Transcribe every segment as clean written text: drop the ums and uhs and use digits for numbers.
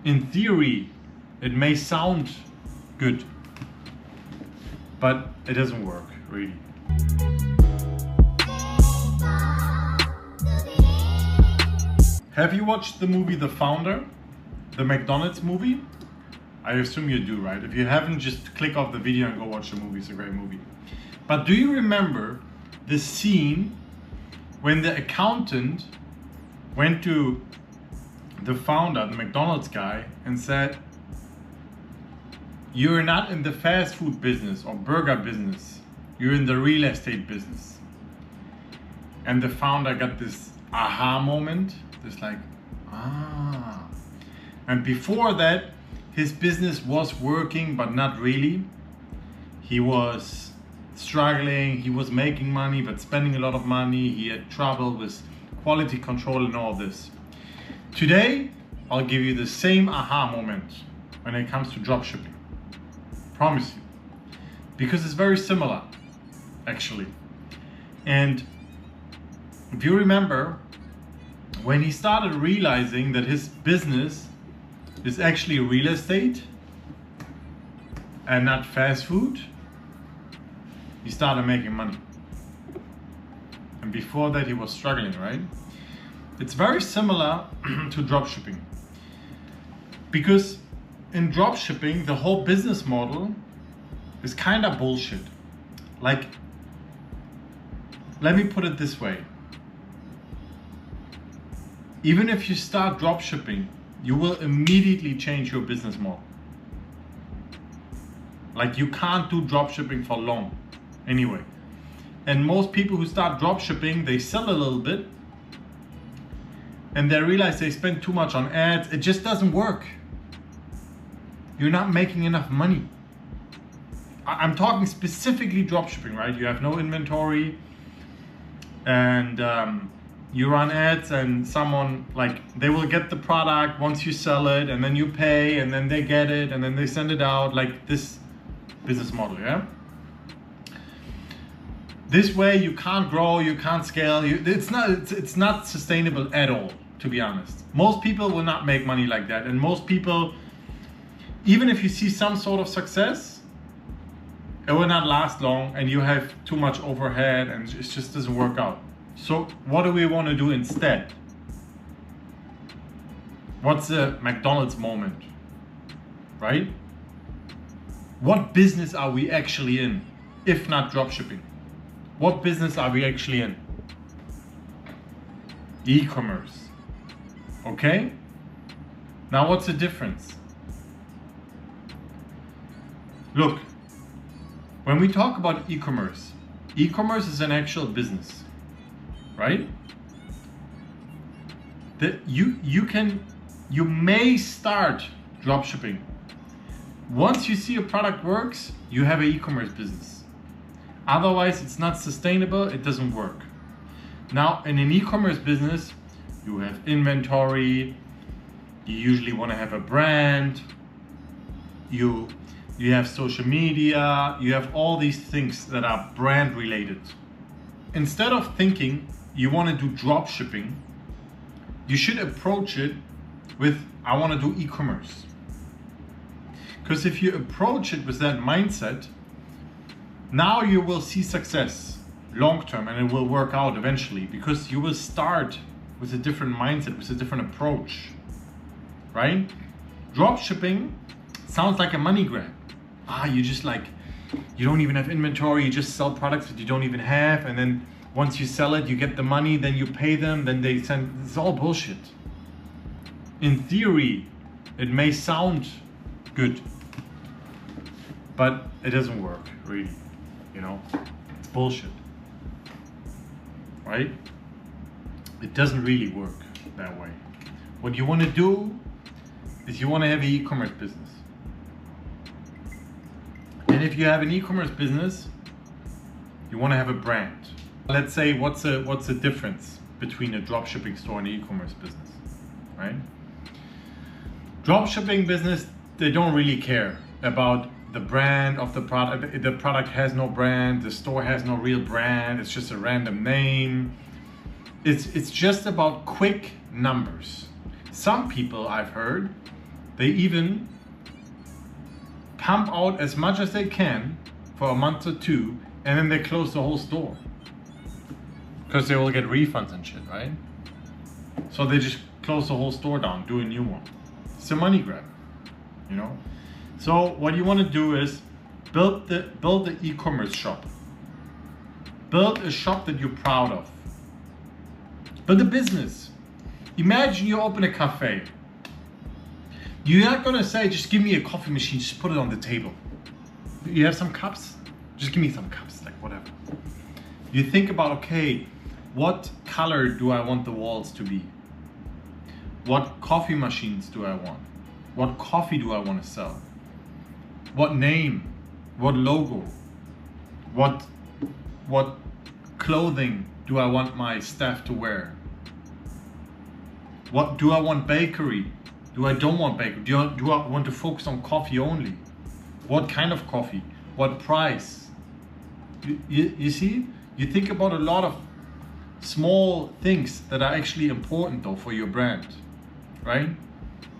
In theory, it may sound good, but it doesn't work, really. Have you watched the movie The Founder? The McDonald's movie? I assume you do, right? If you haven't, just click off the video and go watch the movie. It's a great movie. But do you remember the scene when the accountant went to the founder, the McDonald's guy, and said, "You're not in the fast food business or burger business, you're in the real estate business." And the founder got this aha moment, this like, ah. And before that, his business was working, but not really. He was struggling, he was making money, but spending a lot of money. He had trouble with quality control and all this. Today, I'll give you the same aha moment when it comes to dropshipping. Promise you. Because it's very similar, actually. And if you remember, when he started realizing that his business is actually real estate and not fast food, he started making money. And before that, he was struggling, right? It's very similar to dropshipping. Because in dropshipping, the whole business model is kind of bullshit. Like, let me put it this way. Even if you start dropshipping, you will immediately change your business model. Like, you can't do dropshipping for long anyway. And most people who start dropshipping, they sell a little bit and they realize they spend too much on ads. It just doesn't work. You're not making enough money. I'm talking specifically dropshipping, right? You have no inventory and you run ads, and someone, like, they will get the product once you sell it, and then you pay, and then they get it, and then they send it out, like this business model, yeah? This way you can't grow, you can't scale, it's not sustainable at all, to be honest. Most people will not make money like that, and most people, even if you see some sort of success, it will not last long, and you have too much overhead, and it just doesn't work out. So what do we want to do instead? What's the McDonald's moment, right? What business are we actually in, if not dropshipping? What business are we actually in? E-commerce. Okay? Now what's the difference? Look, when we talk about e-commerce, e-commerce is an actual business. Right? That you may start dropshipping. Once you see a product works, you have an e-commerce business. Otherwise, it's not sustainable, it doesn't work. Now, in an e-commerce business, you have inventory, you usually want to have a brand, you have social media, you have all these things that are brand related. Instead of thinking you want to do drop shipping, you should approach it with, I want to do e-commerce. Because if you approach it with that mindset, now you will see success long term, and it will work out eventually, because you will start with a different mindset, with a different approach, right? Drop shipping sounds like a money grab. You just like, you don't even have inventory, you just sell products that you don't even have, and then once you sell it, you get the money, then you pay them, then they send, it's all bullshit. In theory, it may sound good, but it doesn't work, really, you know? It's bullshit, right? It doesn't really work that way. What you want to do is you want to have an e-commerce business. And if you have an e-commerce business, you want to have a brand. Let's say, what's the difference between a dropshipping store and an e-commerce business, right? Dropshipping business, they don't really care about the brand of the product. The product has no brand, the store has no real brand, it's just a random name. It's just about quick numbers. Some people, I've heard, They even pump out as much as they can for a month or two, and then they close the whole store. Because they will get refunds and shit, right? So they just close the whole store down, do a new one. It's a money grab, you know? So what you want to do is build the e-commerce shop. Build a shop that you're proud of. Build a business. Imagine you open a cafe. You're not gonna say, just give me a coffee machine, just put it on the table. You have some cups? Just give me some cups, like whatever. You think about, okay, what color do I want the walls to be? What coffee machines do I want? What coffee do I want to sell? What name? What logo? What clothing do I want my staff to wear? What do I want bakery? Do I don't want bakery? Do I want to focus on coffee only? What kind of coffee? What price? You see? You think about a lot of small things that are actually important though for your brand, right?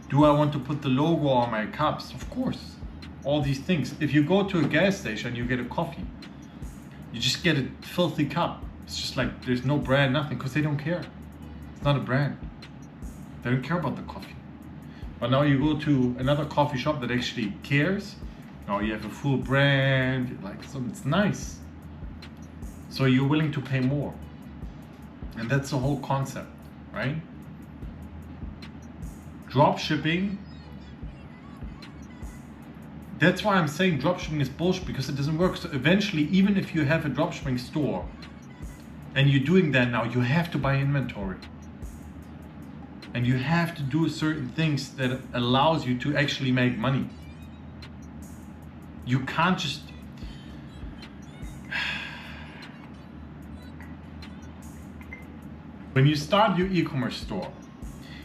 Do I want to put the logo on my cups? Of course. All these things. If you go to a gas station, you get a coffee. You just get a filthy cup. It's just like there's no brand, nothing, because they don't care. It's not a brand. They don't care about the coffee. But now you go to another coffee shop that actually cares. Now you have a full brand, like, so it's nice. So you're willing to pay more. And that's the whole concept, right? Drop shipping. That's why I'm saying dropshipping is bullshit, because it doesn't work. So eventually, even if you have a dropshipping store and you're doing that now, you have to buy inventory. And you have to do certain things that allows you to actually make money. You can't just... When you start your e-commerce store,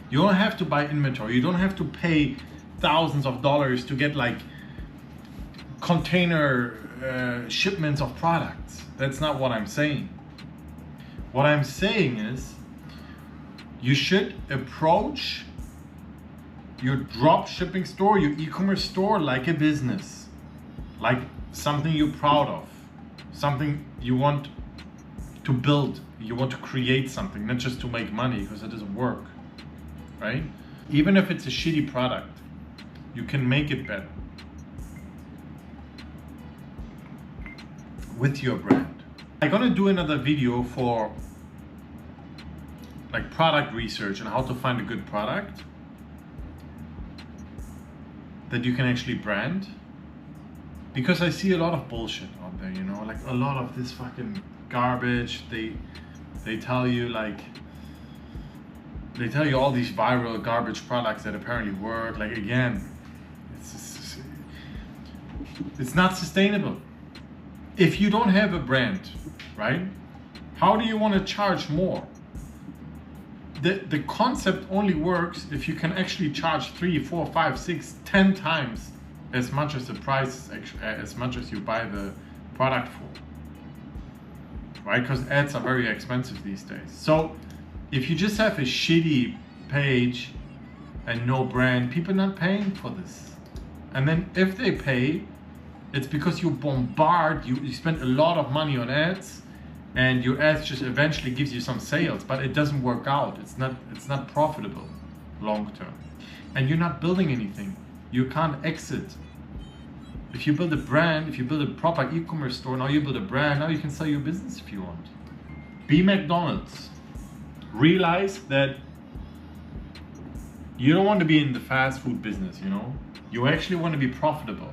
you don't have to buy inventory. You don't have to pay thousands of dollars to get like container shipments of products. That's not what I'm saying. What I'm saying is you should approach your drop shipping store, your e-commerce store, like a business, like something you're proud of, something you want to build, you want to create something, not just to make money, because it doesn't work, right? Even if it's a shitty product, you can make it better with your brand. I'm gonna do another video for like product research and how to find a good product that you can actually brand, because I see a lot of bullshit out there, you know, like a lot of this fucking garbage. They tell you like, they tell you all these viral garbage products that apparently work. Like, again, it's not sustainable. If you don't have a brand, right? How do you want to charge more? The concept only works if you can actually charge 3, 4, 5, 6, 10 times as much as the price, as much as you buy the product for, right? Because ads are very expensive these days. So if you just have a shitty page and no brand, people are not paying for this. And then if they pay, it's because you you spend a lot of money on ads, and your ads just eventually gives you some sales, but it doesn't work out. It's not profitable long term. And you're not building anything. You can't exit. If you build a brand, if you build a proper e-commerce store, now you build a brand, now you can sell your business if you want. Be McDonald's. Realize that you don't want to be in the fast food business, you know? You actually want to be profitable.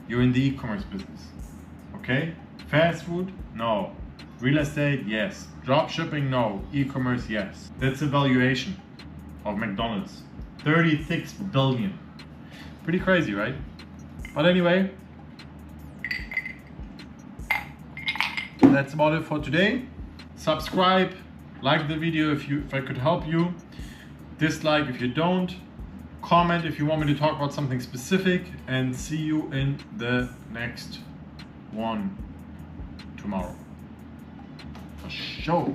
You're in the e-commerce business, okay? Fast food, no. Real estate, yes. Drop shipping, no. E-commerce, yes. That's the valuation of McDonald's. 36 billion. Pretty crazy, right? But anyway, that's about it for today. Subscribe, like the video if I could help you. Dislike if you don't. Comment if you want me to talk about something specific, and see you in the next one tomorrow. For sure.